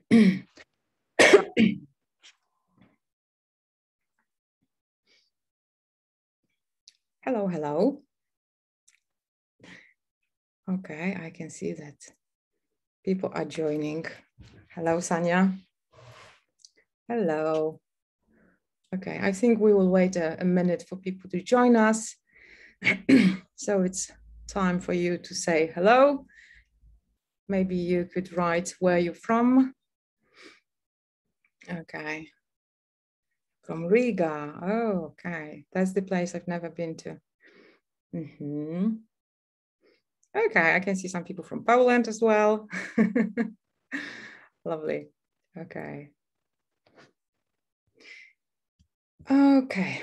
Hello, hello. Okay, I can see that people are joining. Hello, Sanya. Hello. Okay, I think we will wait a minute for people to join us. So it's time for you to say hello. Maybe you could write where you're from. Okay. From Riga. Oh, okay. That's the place I've never been to. Okay, I can see some people from Poland as well. Lovely. Okay. Okay.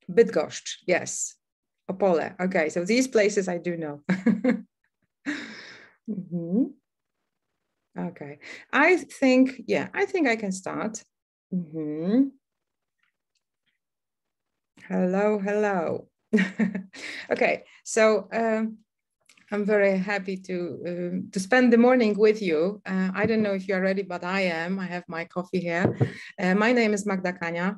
Bydgoszcz, yes. Opole. Okay, so these places I do know. Okay, I think I can start. Hello, hello. Okay, so I'm very happy to spend the morning with you. I don't know if you are ready, but I am. I have my coffee here. My name is Magda Kania.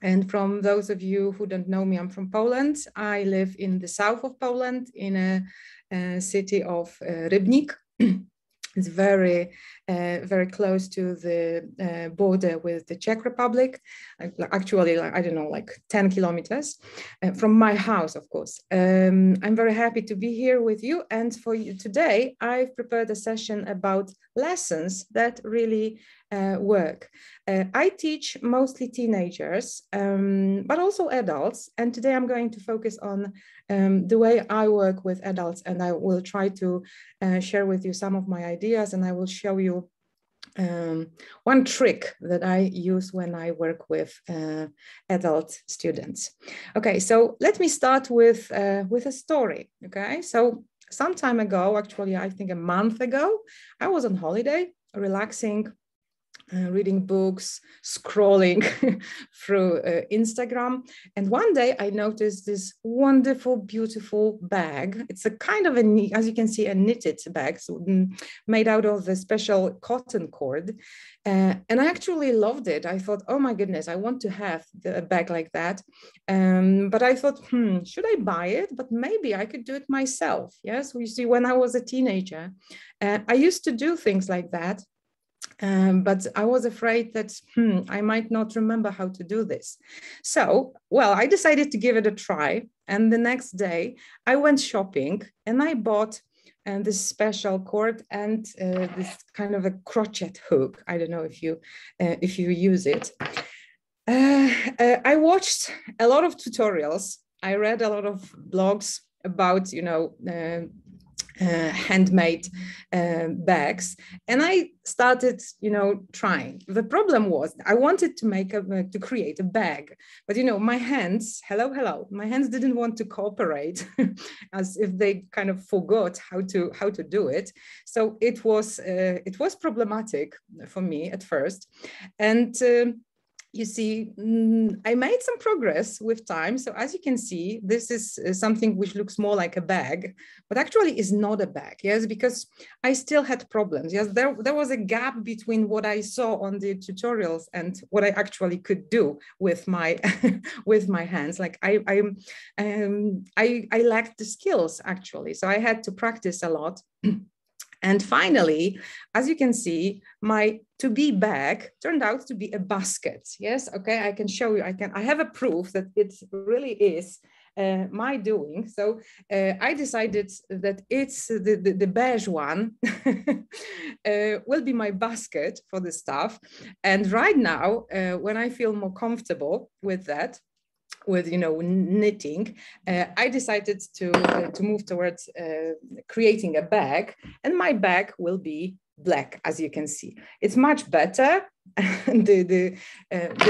And from those of you who don't know me, I'm from Poland. I live in the south of Poland in a city of Rybnik. It's very close to the border with the Czech Republic. Actually, I don't know, like 10 kilometers from my house, of course. I'm very happy to be here with you. And for you today, I've prepared a session about lessons that really work. I teach mostly teenagers, but also adults. And today I'm going to focus on the way I work with adults, and I will try to share with you some of my ideas, and I will show you one trick that I use when I work with adult students. Okay, so let me start with a story. Okay, so some time ago, actually, I think a month ago, I was on holiday, relaxing, reading books, scrolling through Instagram. And one day I noticed this wonderful, beautiful bag. It's a kind of, as you can see, a knitted bag, so made out of a special cotton cord. And I actually loved it. I thought, oh my goodness, I want to have a bag like that. But I thought, should I buy it? But maybe I could do it myself. Yes, you see, when I was a teenager, I used to do things like that. But I was afraid that I might not remember how to do this. So, well, I decided to give it a try. And the next day I went shopping and I bought this special cord and this kind of a crochet hook. I don't know if you use it. I watched a lot of tutorials. I read a lot of blogs about, handmade bags, and I started, trying. The problem was I wanted to create a bag, but my hands, my hands didn't want to cooperate, as if they kind of forgot how to do it. So it was problematic for me at first, and you see, I made some progress with time. So as you can see, this is something which looks more like a bag, but actually is not a bag, yes, because I still had problems. Yes, there was a gap between what I saw on the tutorials and what I actually could do with my with my hands. Like I lacked the skills, actually. So I had to practice a lot. And finally, as you can see, my to-be bag turned out to be a basket. Yes, okay, I can show you. I have a proof that it really is my doing. So I decided that it's the beige one will be my basket for the stuff. And right now, when I feel more comfortable with that, with knitting, I decided to move towards creating a bag, and my bag will be black, as you can see. It's much better. The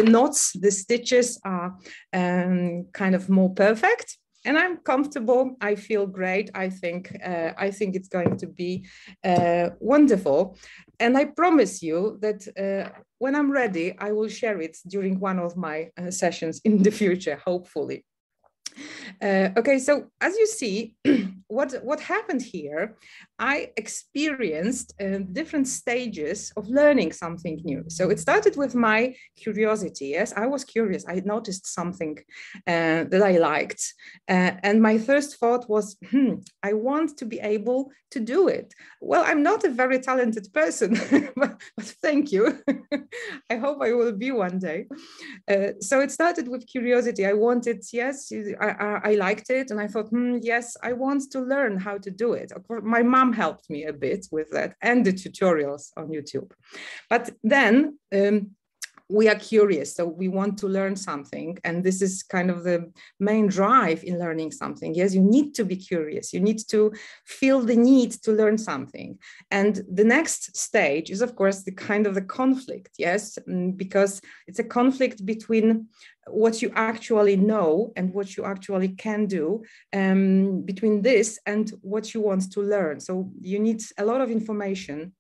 knots, the stitches are kind of more perfect, and I'm comfortable. I feel great. I think it's going to be wonderful, and I promise you that when I'm ready, I will share it during one of my sessions in the future, hopefully. Okay, so as you see, what happened here, I experienced different stages of learning something new. So it started with my curiosity. Yes, I was curious. I noticed something that I liked. And my first thought was, I want to be able to do it. Well, I'm not a very talented person, but thank you. I hope I will be one day. So it started with curiosity. I wanted, yes, I liked it. And I thought, yes, I want to learn how to do it. Of course, my mom helped me a bit with that and the tutorials on YouTube. But then we are curious, so we want to learn something. And this is kind of the main drive in learning something. Yes, you need to be curious. You need to feel the need to learn something. And the next stage is, of course, the kind of the conflict. Yes, because it's a conflict between what you actually know and what you actually can do, between this and what you want to learn. So you need a lot of information.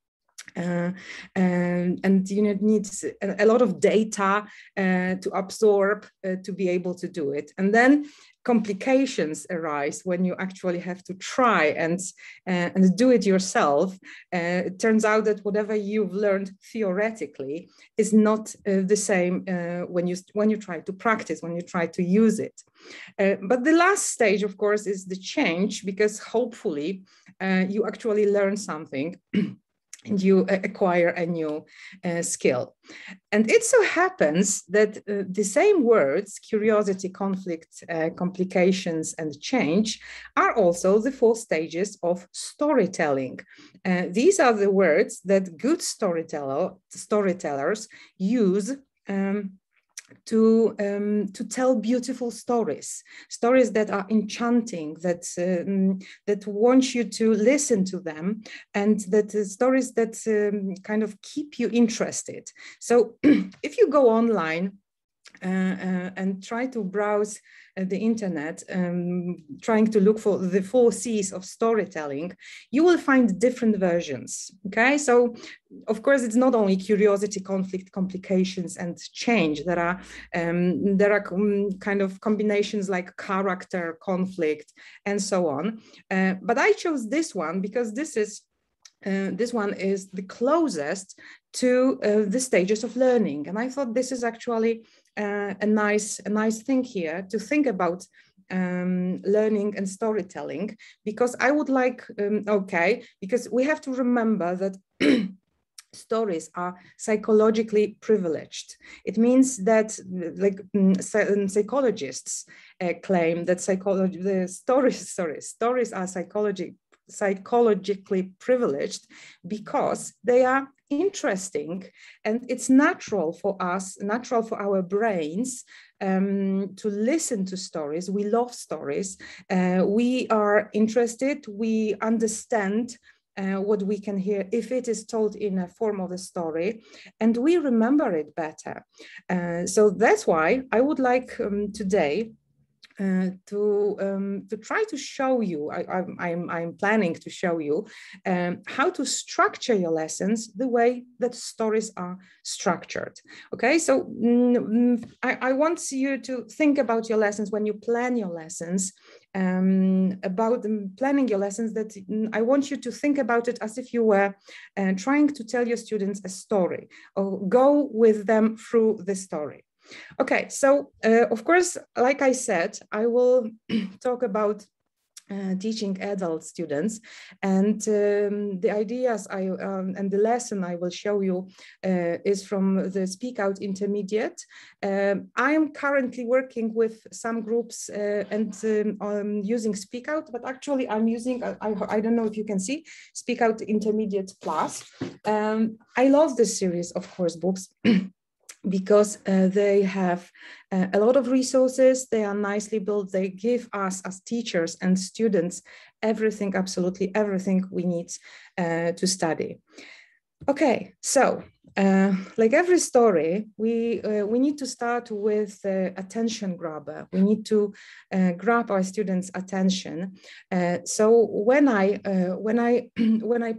And you need a lot of data to absorb to be able to do it. And then complications arise when you actually have to try and do it yourself. It turns out that whatever you've learned theoretically is not the same when you try to practice, when you try to use it. But the last stage, of course, is the change, because hopefully you actually learn something and you acquire a new skill. And it so happens that the same words, curiosity, conflict, complications, and change, are also the 4 stages of storytelling. These are the words that good storytellers use to tell beautiful stories that are enchanting, that want you to listen to them, and that stories that kind of keep you interested. So if you go online and try to browse the internet, trying to look for the 4 C's of storytelling, you will find different versions. Okay, so of course it's not only curiosity, conflict, complications, and change. There are kind of combinations like character, conflict, and so on. But I chose this one because this one is the closest to the stages of learning. And I thought this is actually a nice thing here to think about learning and storytelling, because I would like, because we have to remember that stories are psychologically privileged. It means that, like psychologists claim that stories are psychologically privileged because they are interesting, and it's natural for our brains to listen to stories. We love stories. We are interested. We understand what we can hear if it is told in a form of a story, and we remember it better. So that's why I would like today to try to show you, I'm planning to show you how to structure your lessons the way that stories are structured. Okay, so I want you to think about your lessons when you plan your lessons, about planning your lessons, that I want you to think about it as if you were trying to tell your students a story, or go with them through the story. Okay, so of course, like I said, I will talk about teaching adult students, and the ideas and the lesson I will show you is from the Speak Out Intermediate. I am currently working with some groups and using Speak Out, but actually I'm using, I don't know if you can see, Speak Out Intermediate Plus. I love this series of course books because they have a lot of resources. They are nicely built. They give us as teachers and students everything, absolutely everything we need to study. Okay, so like every story, we need to start with attention grabber. We need to grab our students' attention. So when I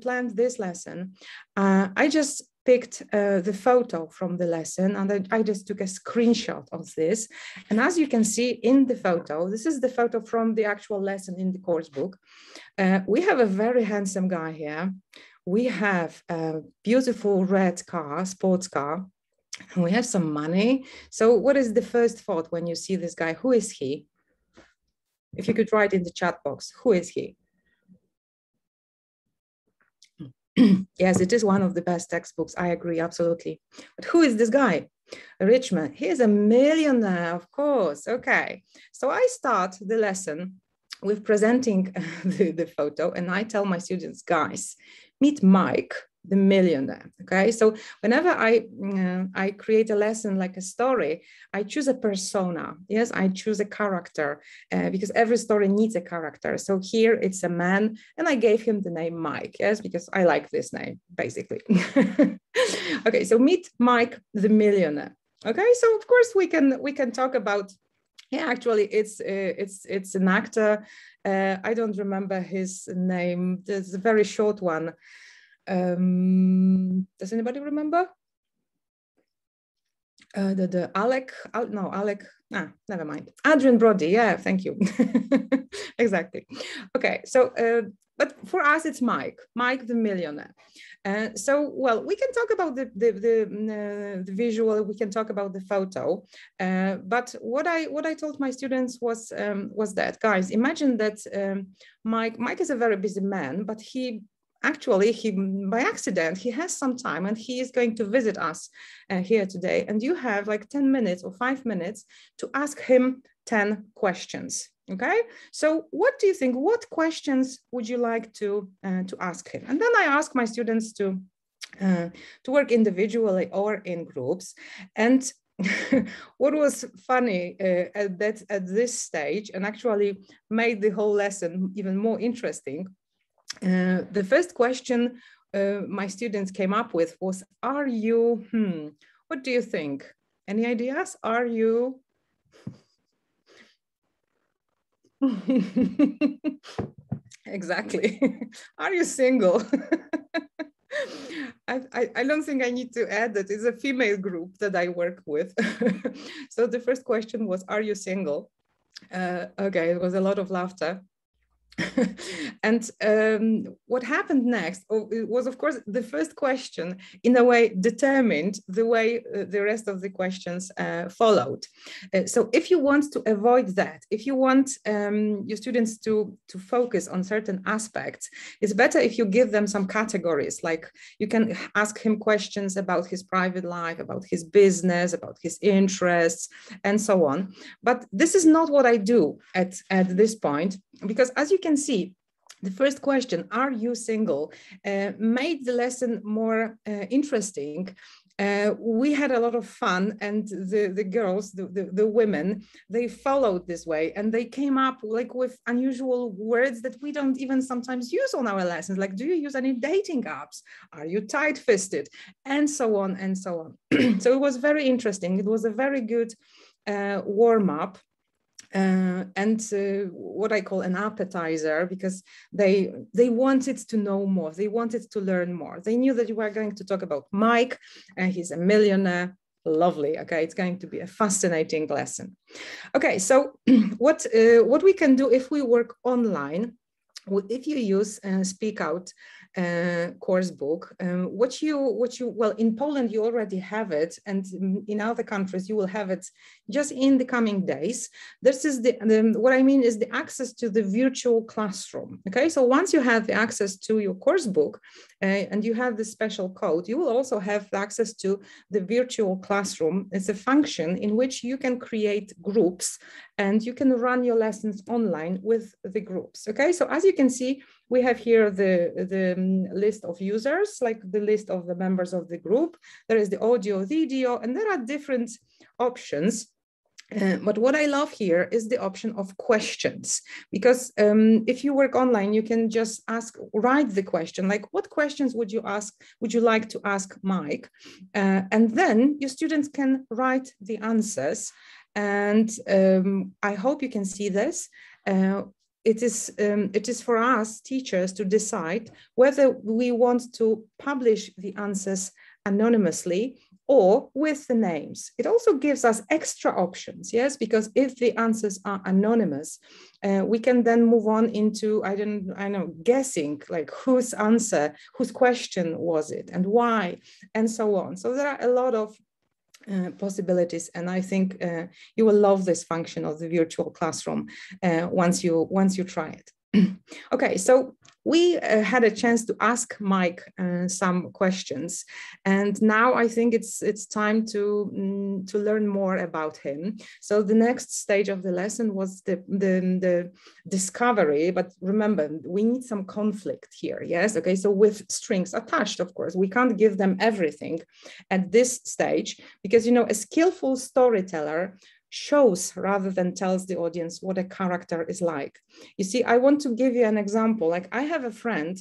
planned this lesson, I just picked the photo from the lesson, and I just took a screenshot of this. And as you can see in the photo, this is the photo from the actual lesson in the course book. We have a very handsome guy here. We have a beautiful red car, sports car, and we have some money. So what is the first thought when you see this guy? Who is he? If you could write in the chat box, who is he? Yes, it is one of the best textbooks. I agree, absolutely. But who is this guy? A rich man. He is a millionaire, of course. Okay. So I start the lesson with presenting the photo, and I tell my students, guys, meet Mike, the millionaire. Okay. So whenever I create a lesson like a story, I choose a persona. Yes, I choose a character because every story needs a character. So here it's a man, and I gave him the name Mike. Yes, because I like this name basically. Okay. So meet Mike, the millionaire. Okay. So of course we can talk about. Yeah, actually, it's an actor. I don't remember his name. There's a very short one. Does anybody remember? Alec, never mind. Adrian Brody, yeah, thank you. Exactly. Okay, so, but for us, it's Mike the millionaire. So, well, we can talk about the visual, we can talk about the photo, but what I told my students was that, guys, imagine that Mike is a very busy man, but actually, by accident, he has some time and he is going to visit us here today. And you have like 10 minutes or 5 minutes to ask him 10 questions. Okay, so what do you think? What questions would you like to ask him? And then I ask my students to work individually or in groups. And what was funny at this stage, and actually made the whole lesson even more interesting, the first question my students came up with was, are you, what do you think? Any ideas? Are you? Exactly. Are you single? I don't think I need to add that it's a female group that I work with. So the first question was, are you single? Okay, it was a lot of laughter. And what happened next was, of course, the first question in a way determined the way the rest of the questions followed. So if you want to avoid that, if you want your students to focus on certain aspects, it's better if you give them some categories, like you can ask him questions about his private life, about his business, about his interests, and so on. But this is not what I do at this point, because as you can see, the first question, are you single, made the lesson more interesting. We had a lot of fun, and the girls, the women, they followed this way, and they came up like with unusual words that we don't even sometimes use on our lessons, like, do you use any dating apps? Are you tight-fisted? And so on and so on. So it was very interesting. It was a very good warm-up. And what I call an appetizer, because they wanted to know more, they wanted to learn more. They knew that you were going to talk about Mike, and he's a millionaire. Lovely. Okay, it's going to be a fascinating lesson. Okay, so what we can do if we work online, if you use Speak Out course book, well, in Poland you already have it, and in other countries you will have it just in the coming days. This is what I mean is the access to the virtual classroom. Okay, so once you have the access to your course book and you have the special code, you will also have access to the virtual classroom. It's a function in which you can create groups and you can run your lessons online with the groups. Okay, so as you can see, we have here the list of users, like the list of the members of the group. There is the audio, video, and there are different options. But what I love here is the option of questions, because if you work online, you can just write the question, like, what questions would you like to ask Mike? And then your students can write the answers. And I hope you can see this. it is for us teachers to decide whether we want to publish the answers anonymously or with the names. It also gives us extra options, yes, because if the answers are anonymous, we can then move on into, I know, guessing, like whose answer, whose question was it and why, and so on. So there are a lot of possibilities, and I think you will love this function of the virtual classroom once you try it. Okay, so we had a chance to ask Mike some questions, and now I think it's time to learn more about him. So the next stage of the lesson was the discovery, but remember, we need some conflict here, yes? Okay, so with strings attached, of course, we can't give them everything at this stage, because, you know, a skillful storyteller shows rather than tells the audience what a character is like. You see, I want to give you an example. Like, I have a friend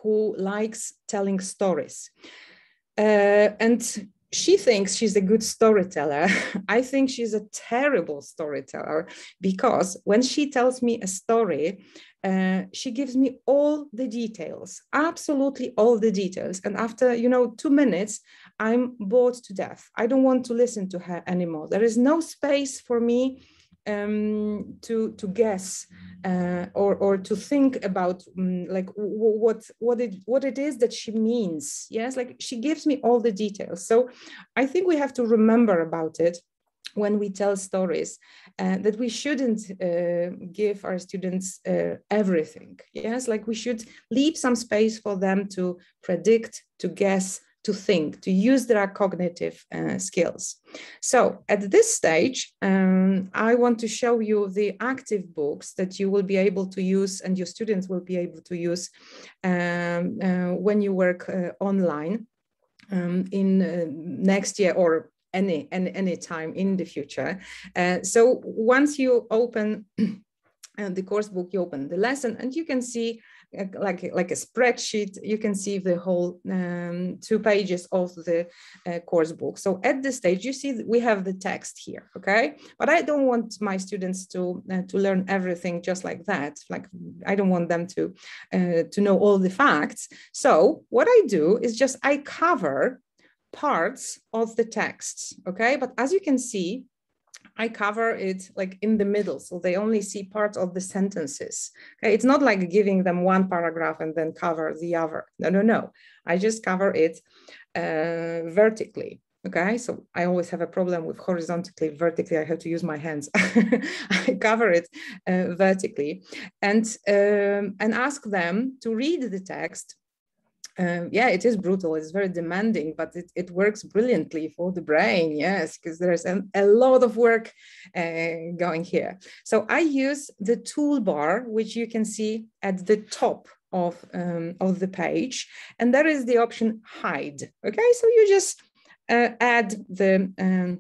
who likes telling stories, and she thinks she's a good storyteller. I think she's a terrible storyteller, because when she tells me a story, she gives me all the details, absolutely all the details. And after, 2 minutes, I'm bored to death. I don't want to listen to her anymore. There is no space for me to guess or to think about like what it is that she means. Yes, like she gives me all the details. So I think we have to remember about it when we tell stories, that we shouldn't give our students everything. Yes, like we should leave some space for them to predict, to guess, to think, to use their cognitive skills. So at this stage, I want to show you the active books that you will be able to use and your students will be able to use when you work online in next year or any time in the future. So once you open the course book, you open the lesson, and you can see like a spreadsheet, you can see the whole 2 pages of the course book. So at this stage, you see that we have the text here, okay? But I don't want my students to learn everything just like that. Like, I don't want them to know all the facts. So what I do is just I cover parts of the text, okay? But as you can see, I cover it like in the middle, so they only see part of the sentences. Okay, it's not like giving them one paragraph and then cover the other. No. I just cover it vertically. Okay, so I always have a problem with horizontally. Vertically, I have to use my hands. I cover it vertically, and ask them to read the text. Yeah, it is brutal, it's very demanding, but it works brilliantly for the brain, yes, because there's a lot of work going here. So I use the toolbar, which you can see at the top of the page, and there is the option hide. Okay, so you just add the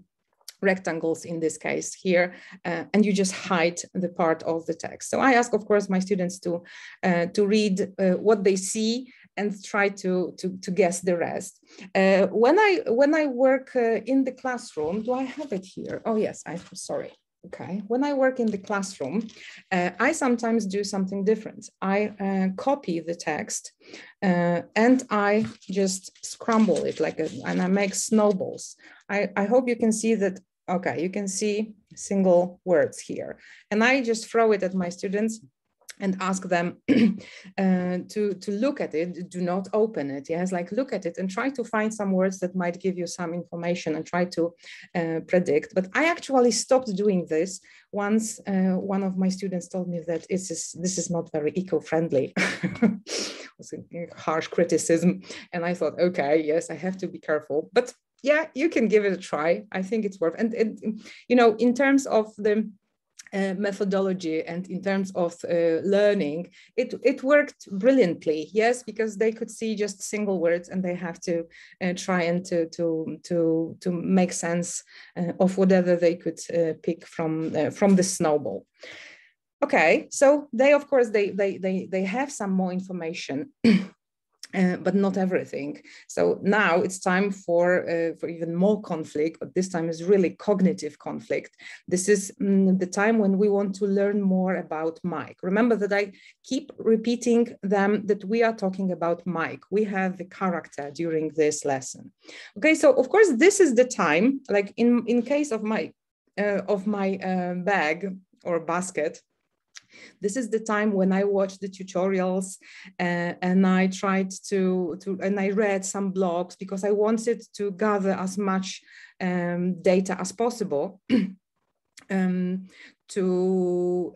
rectangles in this case here, and you just hide the part of the text. So I ask, of course, my students to read what they see and try to guess the rest. When I work in the classroom, do I have it here? Oh yes, I'm sorry. Okay, when I work in the classroom, I sometimes do something different. I copy the text and I just scramble it and I make snowballs. I hope you can see that. Okay, you can see single words here, and I just throw it at my students and ask them to look at it. Do not open it. Yes, like look at it and try to find some words that might give you some information and try to predict. But I actually stopped doing this once one of my students told me that this is not very eco-friendly. It was a harsh criticism, and I thought, okay, yes, I have to be careful. But yeah, you can give it a try. I think it's worth. And in terms of the methodology and in terms of learning, it worked brilliantly. Yes, because they could see just single words and they have to try and to make sense of whatever they could pick from the snowball. Okay, so they of course they have some more information. but not everything. So now it's time for even more conflict, but this time is really cognitive conflict. This is the time when we want to learn more about Mike. Remember that I keep repeating them, that we are talking about Mike. We have the character during this lesson. Okay, so of course, this is the time, like in case of my bag or basket, this is the time when I watched the tutorials and I tried and I read some blogs because I wanted to gather as much data as possible to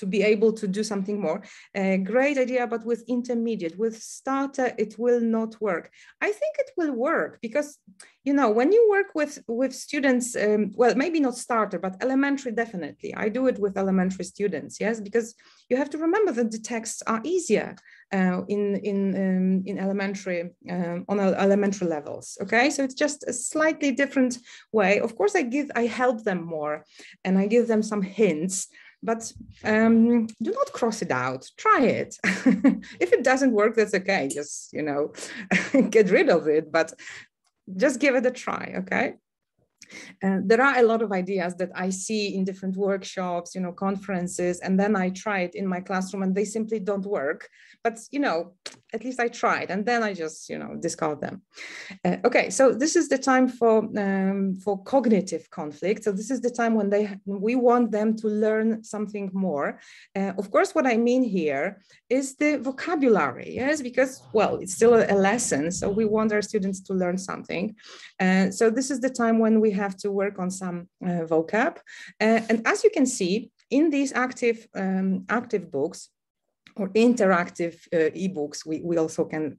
be able to do something more. Great idea, but with intermediate, with starter, it will not work. I think it will work because, you know, when you work with students, well, maybe not starter, but elementary, definitely. I do it with elementary students, yes, because you have to remember that the texts are easier in elementary, on elementary levels, okay? So it's just a slightly different way. Of course, I help them more and I give them some hints, but do not cross it out, try it. If it doesn't work, that's okay, just, you know, get rid of it, but just give it a try, okay? There are a lot of ideas that I see in different workshops, you know, conferences, and then I try it in my classroom and they simply don't work. But, you know, at least I tried, and then I just, you know, discard them. Okay, so this is the time for cognitive conflict. So this is the time when we want them to learn something more. Of course, what I mean here is the vocabulary, yes, because, well, it's still a lesson, so we want our students to learn something. So this is the time when we have to work on some vocab. And as you can see, in these active books, or interactive ebooks, we also can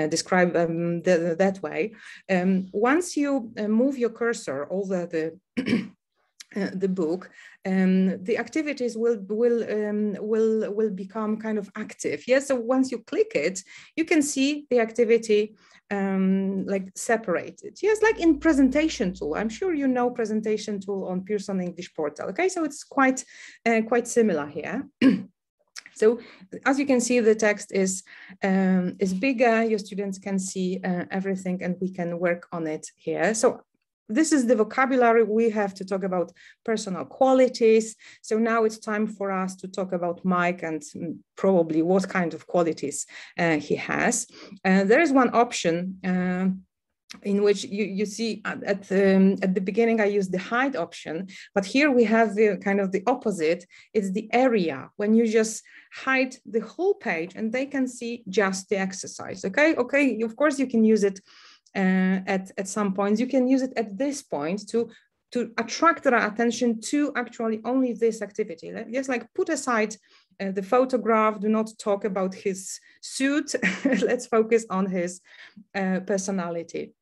describe that way. Once you move your cursor over the book, the activities will become kind of active. Yes, so once you click it, you can see the activity like separated. Yes, like in presentation tool. I'm sure you know presentation tool on Pearson English Portal. Okay, so it's quite similar here. So as you can see, the text is bigger. Your students can see everything, and we can work on it here. So this is the vocabulary. We have to talk about personal qualities. So now it's time for us to talk about Mike and probably what kind of qualities he has. There is one option in which you see at the beginning, I used the hide option, but here we have the kind of the opposite. It's the area, when you just hide the whole page and they can see just the exercise. Okay, of course you can use it at some points. You can use it at this point to attract their attention to actually only this activity. Just like put aside the photograph, do not talk about his suit. Let's focus on his personality.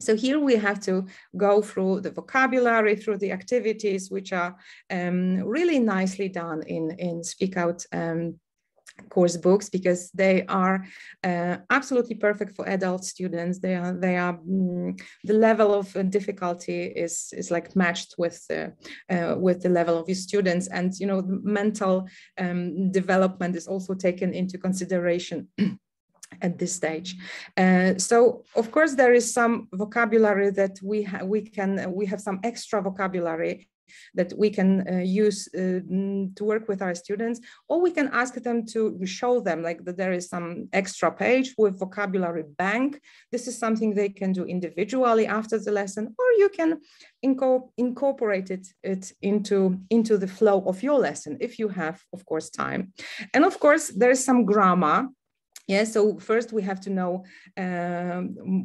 So here we have to go through the vocabulary, through the activities, which are really nicely done in Speak Out course books, because they are absolutely perfect for adult students. They are the level of difficulty is like matched with the level of your students, and you know, the mental development is also taken into consideration at this stage. So of course there is some vocabulary that we have some extra vocabulary that we can use to work with our students, or we can ask them to show them like that there is some extra page with vocabulary bank. This is something they can do individually after the lesson, or you can incorporate it into the flow of your lesson if you have, of course, time. And of course there is some grammar. Yeah, so first we have to know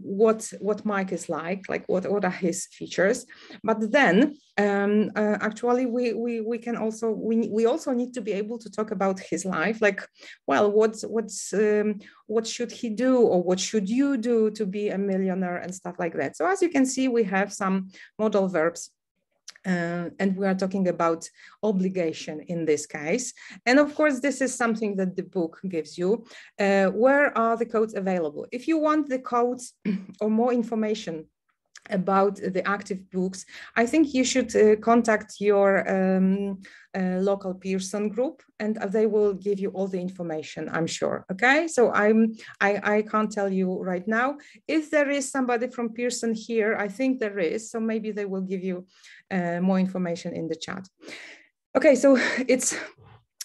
what Mike is like what are his features. But then actually we can also we also need to be able to talk about his life, like, well, what should he do, or what should you do to be a millionaire and stuff like that. So as you can see, we have some modal verbs. And we are talking about obligation in this case. And of course, this is something that the book gives you. Where are the codes available? If you want the codes or more information about the active books, I think you should contact your local Pearson group, and they will give you all the information, I'm sure. Okay, so I can't tell you right now. If there is somebody from Pearson here, I think there is, so maybe they will give you more information in the chat. Okay, so it's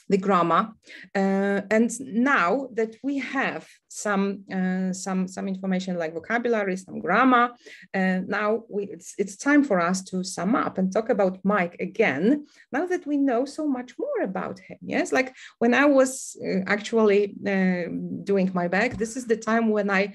the grammar, and now that we have some information like vocabulary, some grammar, now it's time for us to sum up and talk about Mike again. Now that we know so much more about him, yes, like when I was actually doing my back, this is the time when I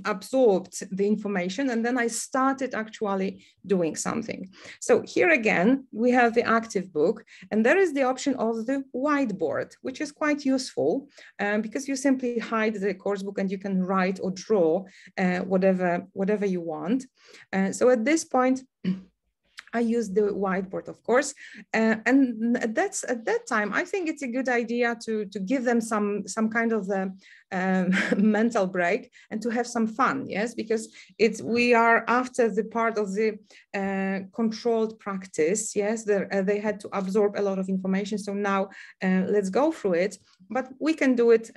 absorbed the information, and then I started actually doing something. So here again, we have the active book, and there is the option of the whiteboard, which is quite useful because you simply hide the course book and you can write or draw whatever you want. So at this point, I use the whiteboard, of course, and at that time, I think it's a good idea to give them some kind of the mental break and to have some fun, yes, because we are after the part of the controlled practice, yes, they had to absorb a lot of information, so now let's go through it, but we can do it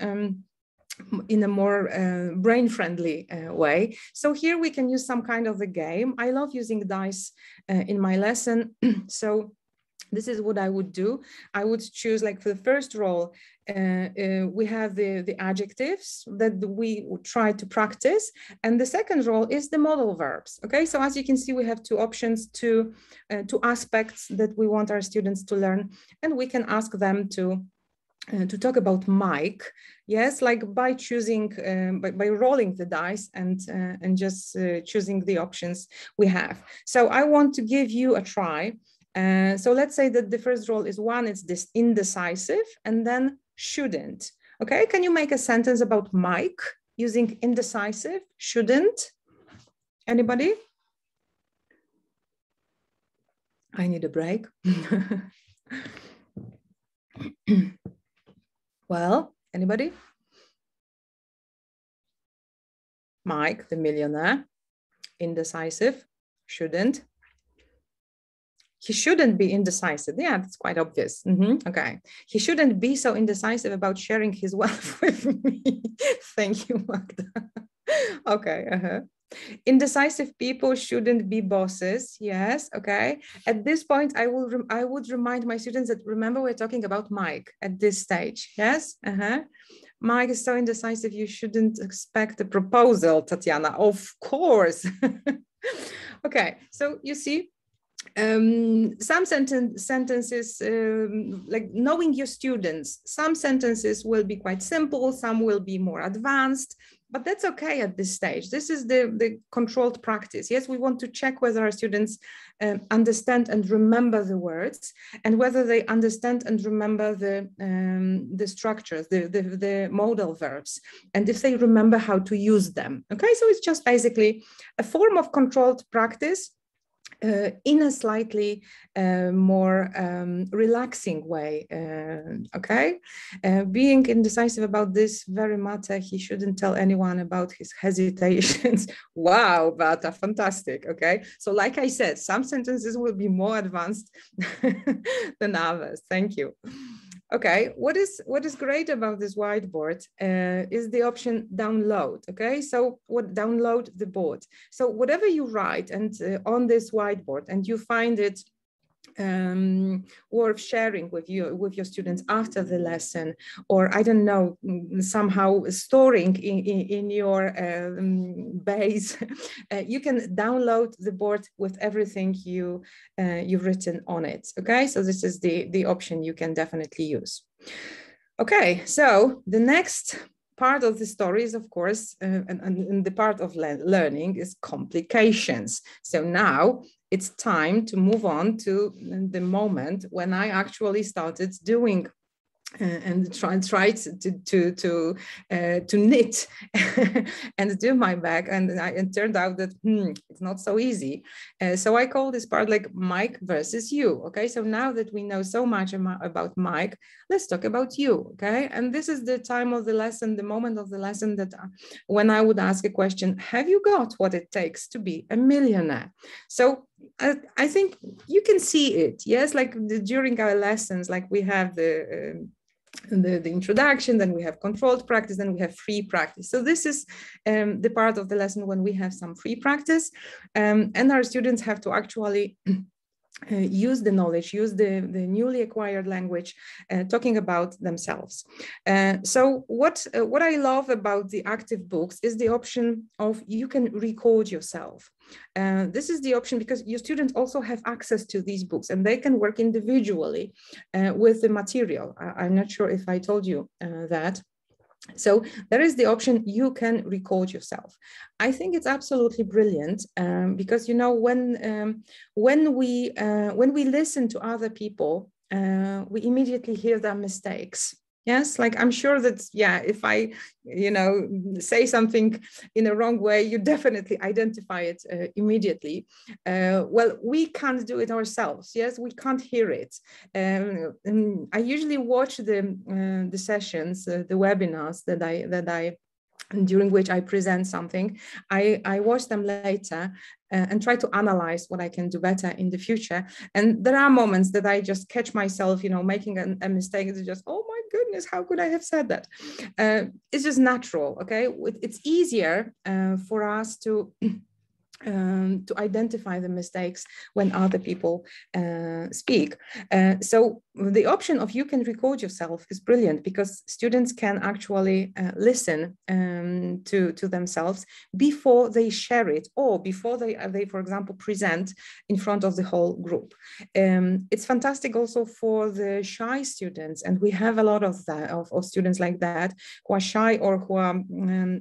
in a more brain-friendly way. So here we can use some kind of a game. I love using dice in my lesson. So this is what I would do. I would choose, like, for the first role, we have the adjectives that we try to practice. And the second role is the modal verbs. Okay, so as you can see, we have two options, two aspects that we want our students to learn. And we can ask them to talk about Mike, yes, like by choosing, by rolling the dice and just choosing the options we have. So I want to give you a try. So let's say that the first role is one, it's this indecisive, and then shouldn't. Okay, can you make a sentence about Mike using indecisive, shouldn't? Anybody? I need a break. Well, anybody? Mike, the millionaire, indecisive, shouldn't. He shouldn't be indecisive. Yeah, that's quite obvious. Okay. He shouldn't be so indecisive about sharing his wealth with me. Thank you, Magda. Okay. Indecisive people shouldn't be bosses. Yes. Okay. At this point, I would remind my students that, remember, we're talking about Mike at this stage. Yes. Mike is so indecisive. You shouldn't expect a proposal, Tatiana. Of course. Okay. So you see, some sentences, like knowing your students, some sentences will be quite simple, some will be more advanced, but that's okay at this stage. This is the controlled practice. Yes, we want to check whether our students understand and remember the words, and whether they understand and remember the structures, the modal verbs, and if they remember how to use them. Okay, so it's just basically a form of controlled practice in a slightly more relaxing way, okay? Being indecisive about this very matter, he shouldn't tell anyone about his hesitations. Wow, Bata, fantastic, okay? So like I said, some sentences will be more advanced than others. Thank you. Okay, what is great about this whiteboard is the option download. Okay, so download the board. So whatever you write and on this whiteboard, and you find it worth sharing with your students after the lesson, or I don't know, somehow storing in your base, you can download the board with everything you've written on it. Okay, so this is the option you can definitely use. Okay, so the next part of the story is, of course, and the part of learning is complications. So now it's time to move on to the moment when I actually started doing and tried to knit and do my bag, and it turned out that it's not so easy. So I call this part like Mike versus you. Okay, so now that we know so much about Mike, let's talk about you. Okay, and this is the time of the lesson, the moment of the lesson that when I would ask a question: have you got what it takes to be a millionaire? So I think you can see it. Yes, like during our lessons, like we have the introduction, then we have controlled practice, then we have free practice. So this is the part of the lesson when we have some free practice, and our students have to actually use the knowledge, use the newly acquired language, talking about themselves. So what I love about the active books is the option of you can record yourself. This is the option because your students also have access to these books and they can work individually with the material. I'm not sure if I told you that. So there is the option you can record yourself. I think it's absolutely brilliant because when we listen to other people, we immediately hear their mistakes. Yes, like I'm sure that, if I, say something in a wrong way, you definitely identify it immediately. Well, we can't do it ourselves. Yes, we can't hear it. I usually watch the sessions, the webinars that I during which I present something. I watch them later and try to analyze what I can do better in the future. And there are moments that I just catch myself, making a mistake. It's just, oh my goodness, how could I have said that? It's just natural, okay? It's easier for us to identify the mistakes when other people speak. So the option of you can record yourself is brilliant because students can actually listen to themselves before they share it or before they for example, present in front of the whole group. It's fantastic also for the shy students, and we have a lot of that, of students like that who are shy or who are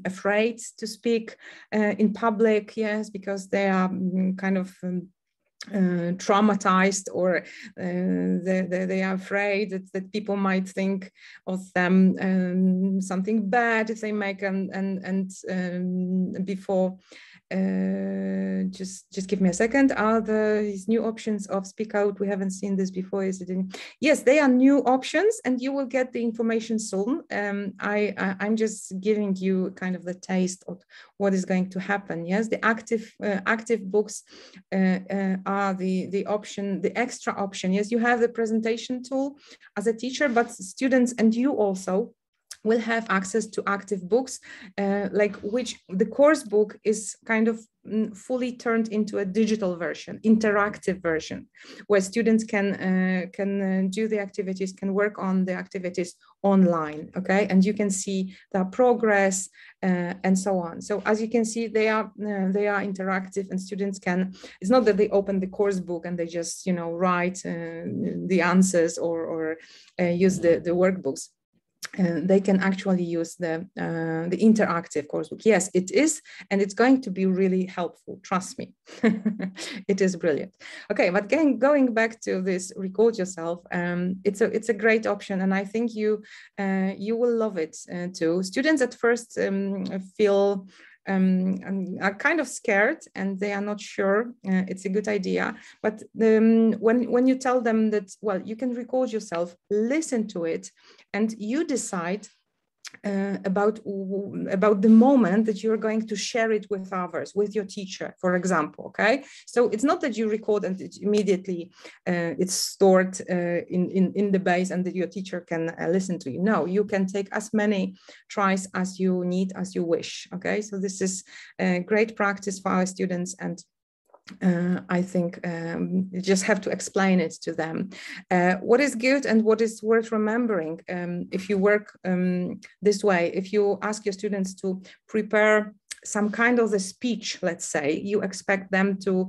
afraid to speak in public, yes, because they are kind of traumatized, or they are afraid that people might think of them something bad if they make and before. Just give me a second. Are these new options of speak out? We haven't seen this before. Is it in? Yes, they are new options, and you will get the information soon. I'm just giving you kind of the taste of what is going to happen. Yes, the active books are the option, the extra option. Yes, you have the presentation tool as a teacher, but students and you also will have access to active books, like which the course book is kind of fully turned into a digital version, interactive version, where students can do the activities, can work on the activities online, okay? And you can see their progress and so on. So as you can see, they are interactive, and students can, it's not that they open the course book and they just, write the answers or use the workbooks. They can actually use the interactive coursebook. Yes, it is, and it's going to be really helpful. Trust me, it is brilliant. Okay, but going back to this, record yourself. It's a great option, and I think you will love it too. Students at first feel are kind of scared and they are not sure it's a good idea. But when you tell them that, well, you can record yourself, listen to it, and you decide about the moment that you're going to share it with others, with your teacher, for example, okay? So it's not that you record and it immediately it's stored in the base and that your teacher can listen to you. No, you can take as many tries as you need, as you wish, okay? So this is a great practice for our students, and I think you just have to explain it to them. What is good and what is worth remembering if you work this way, if you ask your students to prepare some kind of a speech, let's say, you expect them to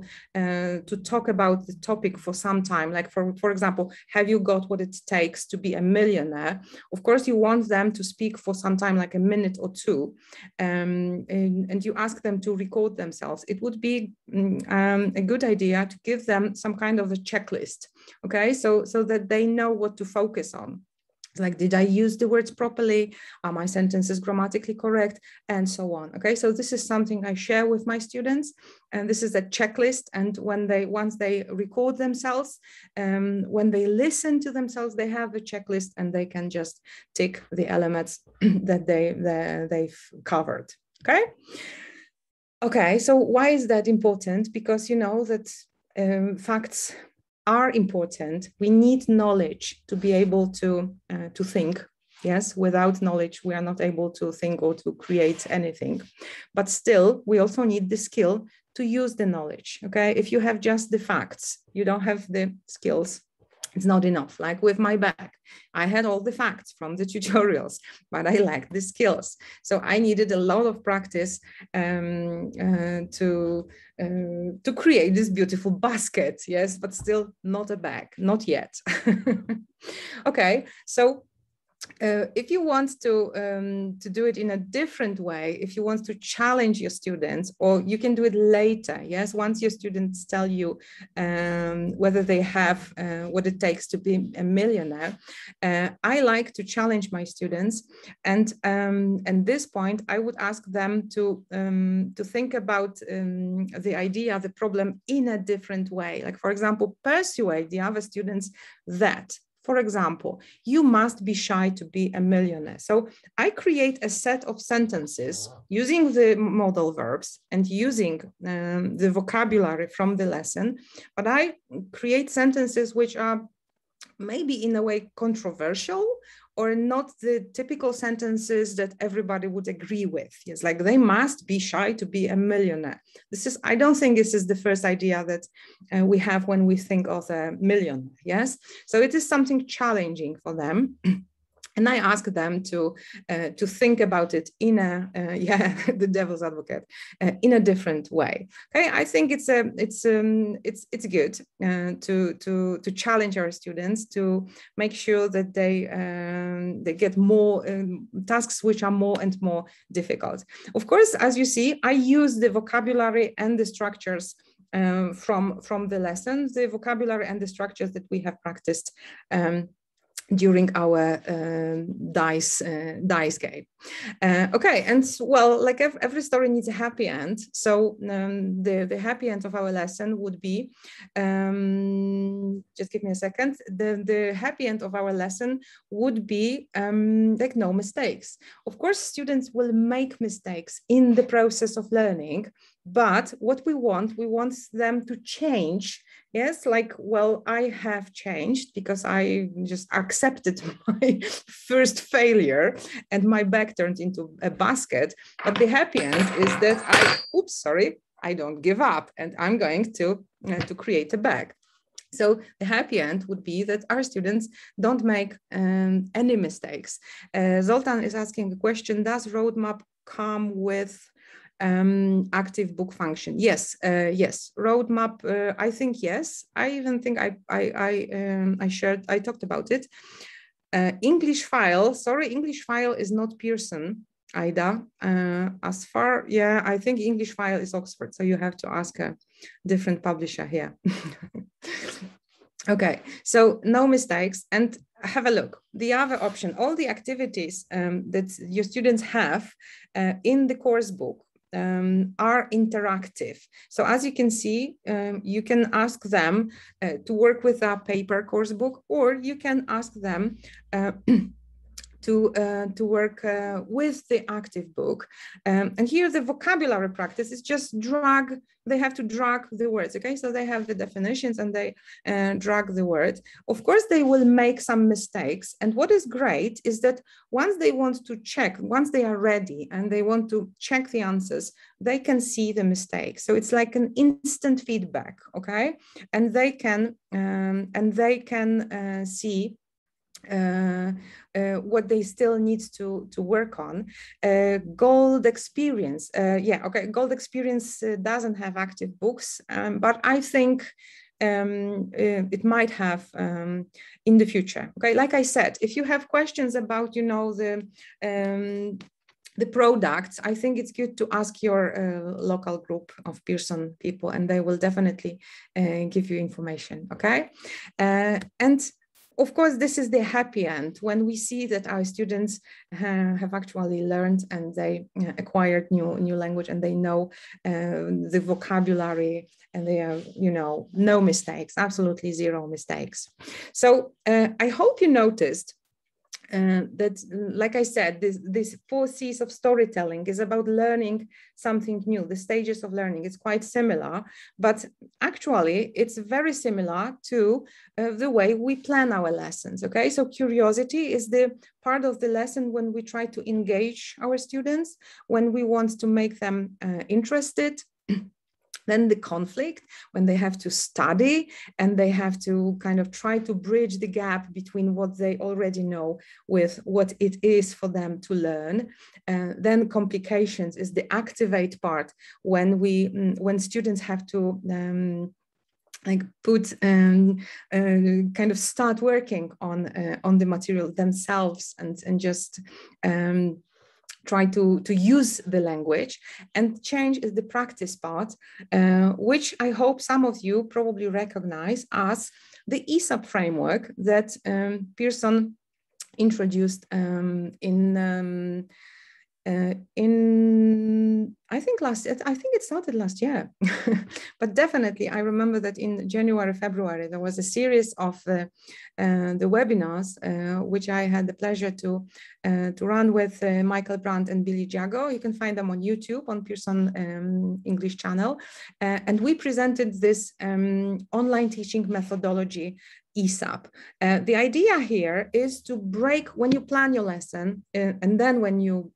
talk about the topic for some time, like for example, have you got what it takes to be a millionaire? Of course, you want them to speak for some time, like a minute or two, and you ask them to record themselves. It would be a good idea to give them some kind of a checklist, okay, so that they know what to focus on. It's like, did I use the words properly? Are my sentences grammatically correct? And so on. Okay, so this is something I share with my students, and this is a checklist. And once they record themselves, when they listen to themselves, they have a checklist, and they can just tick the elements that they've covered. Okay. Okay, so why is that important? Because you know that facts are important. We need knowledge to be able to think. Yes, without knowledge, we are not able to think or to create anything. But still, we also need the skill to use the knowledge. Okay, if you have just the facts, you don't have the skills. It's not enough. Like with my bag, I had all the facts from the tutorials, but I lacked the skills. So I needed a lot of practice to create this beautiful basket. Yes, but still not a bag, not yet. Okay, so if you want to do it in a different way, if you want to challenge your students, or you can do it later, yes, once your students tell you whether they have what it takes to be a millionaire, I like to challenge my students, and at this point, I would ask them to think about the idea, the problem in a different way. Like, for example, persuade the other students that, for example, you must be shy to be a millionaire. So I create a set of sentences using the modal verbs and using the vocabulary from the lesson, but I create sentences which are maybe in a way controversial, or not the typical sentences that everybody would agree with. Yes, like they must be shy to be a millionaire. This is, I don't think this is the first idea that we have when we think of a million. Yes, so it is something challenging for them. And I ask them to think about it in a the devil's advocate in a different way. Okay, I think it's good to challenge our students, to make sure that they get more tasks which are more and more difficult. Of course, as you see, I use the vocabulary and the structures from the lessons, the vocabulary and the structures that we have practiced during our dice game. Okay, and well, like every story needs a happy end. So the happy end of our lesson would be, just give me a second, the happy end of our lesson would be like no mistakes. Of course, students will make mistakes in the process of learning, but what we want them to change. Yes, like, well, I have changed because I just accepted my first failure and my bag turned into a basket. But the happy end is that I don't give up, and I'm going to create a bag. So the happy end would be that our students don't make any mistakes. Zoltan is asking the question, does roadmap come with active book function? Yes, yes. Roadmap, I think yes. I even think I talked about it. English file, sorry, English file is not Pearson, Ida. I think English file is Oxford, so you have to ask a different publisher here. Okay, so no mistakes, and have a look. The other option, all the activities that your students have in the course book are interactive. So as you can see, you can ask them to work with a paper course book, or you can ask them to work with the active book. And here the vocabulary practice is just they have to drag the words, okay? So they have the definitions and they drag the words. Of course, they will make some mistakes. And what is great is that once they want to check, once they are ready and they want to check the answers, they can see the mistakes. So it's like an instant feedback, okay? And they can see what they still need to work on. Gold Experience, Gold Experience doesn't have active books, but I think it might have in the future. Okay, like I said, if you have questions about, you know, the products, I think it's good to ask your local group of Pearson people, and they will definitely give you information. Okay, and of course, this is the happy end when we see that our students have actually learned and they acquired new language, and they know the vocabulary, and they are, no mistakes, absolutely zero mistakes. So I hope you noticed that, like I said, this 4 C's of storytelling is about learning something new. The stages of learning is quite similar, but actually it's very similar to the way we plan our lessons. Okay, so curiosity is the part of the lesson when we try to engage our students, when we want to make them interested. Then the conflict, when they have to study and they have to kind of try to bridge the gap between what they already know with what it is for them to learn. Then complications is the activate part, when students have to kind of start working on the material themselves, and just try to use the language. And change is the practice part, which I hope some of you probably recognize as the ESOP framework that Pearson introduced in I think it started last year, but definitely I remember that in January, February, there was a series of the webinars, which I had the pleasure to run with Michael Brandt and Billy Jago. You can find them on YouTube, on Pearson English channel. And we presented this online teaching methodology, ESOP. The idea here is to break, when you plan your lesson, and then when you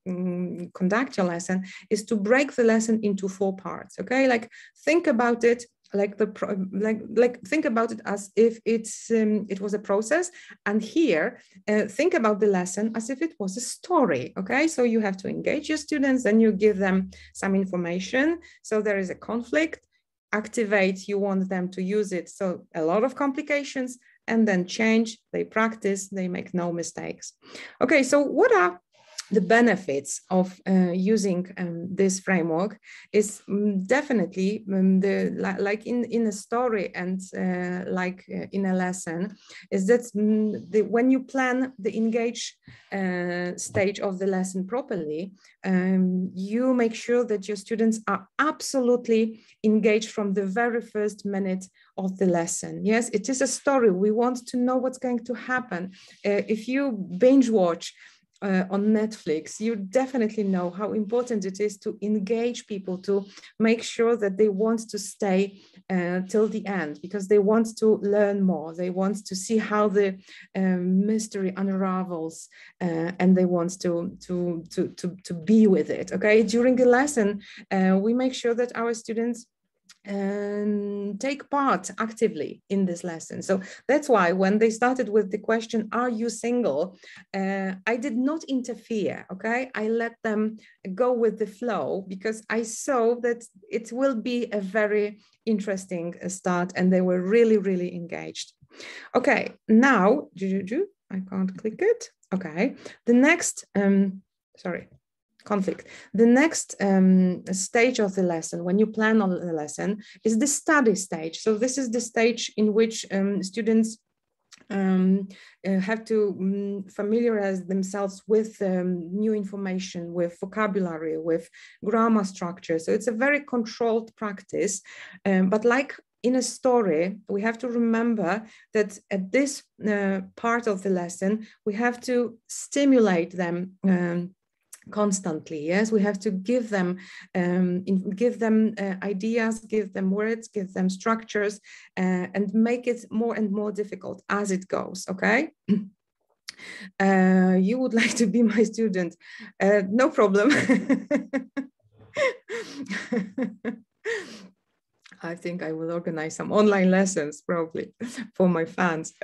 conduct your lesson, is to break the lesson into 4 parts. Okay, like think about it like think about it as if it was a process, and here think about the lesson as if it was a story. Okay, so you have to engage your students, then you give them some information, so there is a conflict. Activate, you want them to use it, so a lot of complications, and then change, they practice, they make no mistakes. Okay, so what are the benefits of using this framework? Is definitely like in a story and in a lesson, is that when you plan the engage stage of the lesson properly, you make sure that your students are absolutely engaged from the very first minute of the lesson. Yes, it is a story. We want to know what's going to happen. If you binge watch on Netflix, you definitely know how important it is to engage people, to make sure that they want to stay till the end, because they want to learn more. They want to see how the mystery unravels, and they want to be with it. Okay, during the lesson, we make sure that our students take part actively in this lesson. So that's why when they started with the question, are you single? I did not interfere, okay? I let them go with the flow, because I saw that it will be a very interesting start, and they were really, really engaged. Okay, now, I can't click it. Okay, the next, conflict. The next stage of the lesson, when you plan on the lesson, is the study stage. So this is the stage in which students have to familiarize themselves with new information, with vocabulary, with grammar structure. So it's a very controlled practice, but like in a story, we have to remember that at this part of the lesson, we have to stimulate them constantly. Yes, we have to give them ideas, give them words, give them structures, and make it more and more difficult as it goes. Okay. You would like to be my student? No problem. I think I will organize some online lessons probably for my fans.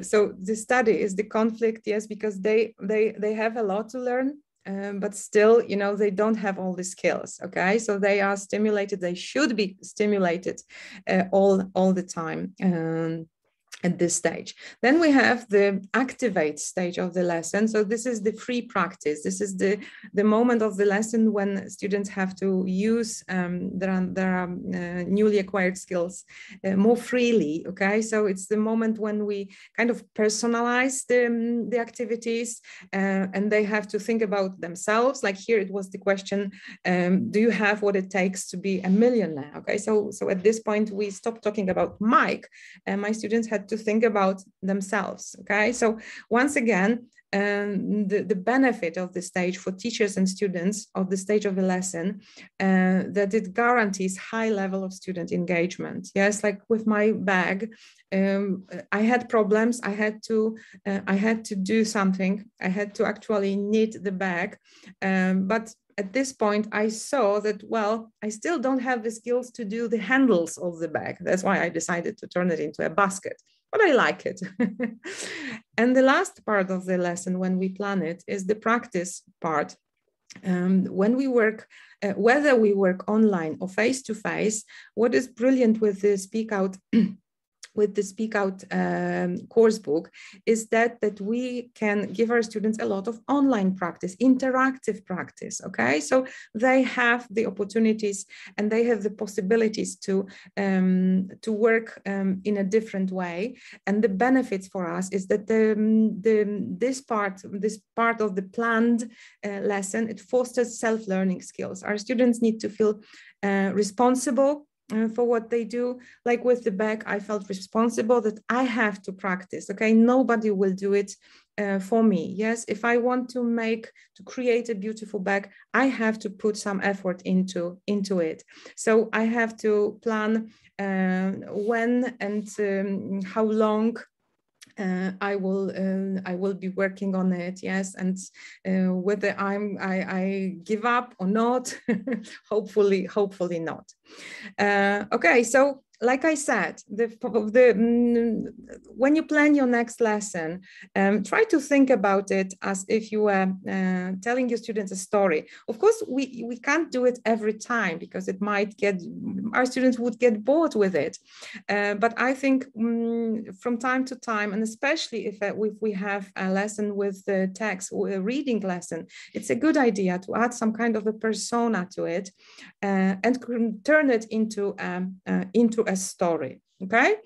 So the study is the conflict, yes, because they have a lot to learn. But still, they don't have all the skills. Okay, so they are stimulated. They should be stimulated all the time. at this stage. Then we have the activate stage of the lesson. So this is the free practice. This is the moment of the lesson when students have to use their newly acquired skills more freely, okay? So it's the moment when we kind of personalize the activities and they have to think about themselves. Like here it was the question, do you have what it takes to be a millionaire? Okay, so at this point we stopped talking about Mike, and my students had to think about themselves. Okay, so once again, the benefit of the stage for teachers and students of the stage of the lesson, that it guarantees high level of student engagement. Yes, like with my bag, I had problems. I had to do something. I had to actually knit the bag, but at this point, I saw that, well, I still don't have the skills to do the handles of the bag. That's why I decided to turn it into a basket, but I like it. And the last part of the lesson when we plan it is the practice part. When we work, whether we work online or face-to-face, what is brilliant with the Speak Out with the Speak Out course book is that we can give our students a lot of online practice, interactive practice, okay? So they have the opportunities and they have the possibilities to work in a different way. And the benefits for us is that this part of the planned lesson, it fosters self-learning skills. Our students need to feel responsible for what they do. Like with the bag, I felt responsible that I have to practice. Okay, nobody will do it for me. Yes, if I want to create a beautiful bag, I have to put some effort into it. So I have to plan when and how long I will be working on it. Yes, and whether I give up or not, hopefully not. Okay, so like I said, when you plan your next lesson, try to think about it as if you were telling your students a story. Of course, we can't do it every time because our students would get bored with it. But I think from time to time, and especially if we have a lesson with the text or a reading lesson, it's a good idea to add some kind of a persona to it and turn it into a story. Okay.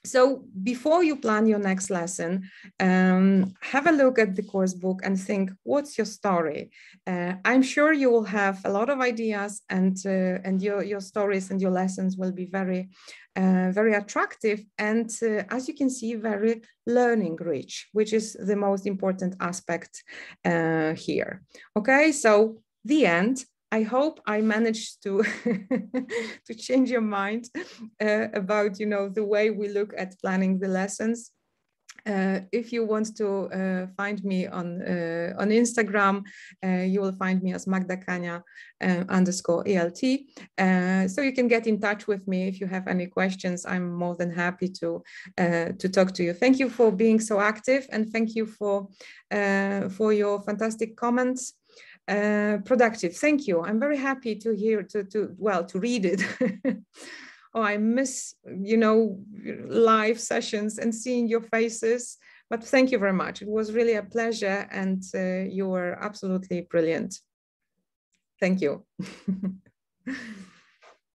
So before you plan your next lesson, have a look at the course book and think, what's your story? I'm sure you will have a lot of ideas, and your stories and your lessons will be very, very attractive. And as you can see, very learning rich, which is the most important aspect here. Okay, so the end. I hope I managed to to change your mind about the way we look at planning the lessons. If you want to find me on Instagram, you will find me as Magda Kania _ELT. So you can get in touch with me if you have any questions. I'm more than happy to talk to you. Thank you for being so active, and thank you for your fantastic comments. Productive. Thank you. I'm very happy to hear to read it. Oh, I miss live sessions and seeing your faces. But thank you very much. It was really a pleasure, and you were absolutely brilliant. Thank you.